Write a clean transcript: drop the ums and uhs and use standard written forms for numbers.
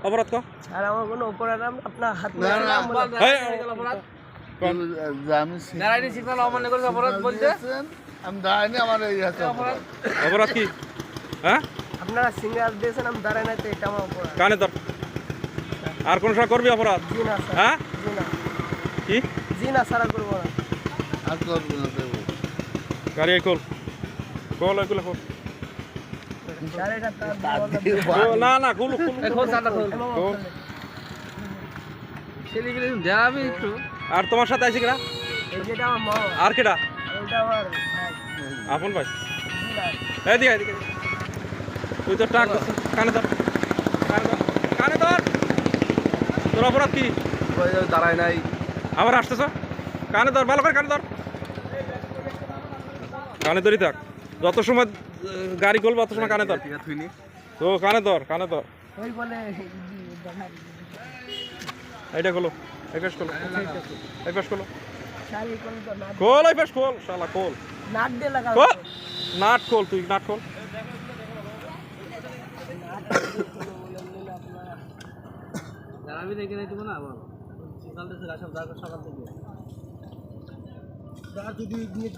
অপরাধ কো আর আমার কোনো অপরাধ আপনার হাত না, না, অপরাধ আমি দাঁড়াইনি সিগন্যাল অমান্য করেছে অপরাধ বলছে আমি দাঁড়াইনি আমার এই আছে অপরাধ অপরাধ কি হ্যাঁ আপনারা সিঙ্গেল দিয়েছেন আমি দাঁড়াই নাই তো এটা আমার অপরাধ কানে ধর আর কোন সময় করবি অপরাধ জি না স্যার হ্যাঁ জি না কি জি না সারা করবো না আর করবো না দেবো গাড়ি কল কল এগুলো কল স্যার এটা তার না না কল কল খোল চাটা খোল ছেলে গেলে দেখাবি একটু আর তোমার সাথে আইছে কিনা এই যেটা আমার মা আর কেডা এটা আমার ভাই আপন ভাই জি না এদিকে এদিকে তুই তো টাক কানে ধর কানে ধর কানে ধর তোর অপরাধ কি দাঁড়ায় নাই আবার আসতেছ কানে ধর ভালো করে কানে ধর কানে ধরি থাক যত সময় গাড়ি করবো অত সময় কানে ধর তো কানে ধর ওই বলে এইটা খোলো এই পাশ খোলো এই পাশ খোলো শাড়ি কোন তো না খোল এই পাশ খোল শালা খোল নাট দিয়ে লাগা খোল নাট খোল তুই নাট খোল দাঁড়াবি দেখে নাই তুমি না বল সকাল থেকে সকাল থেকে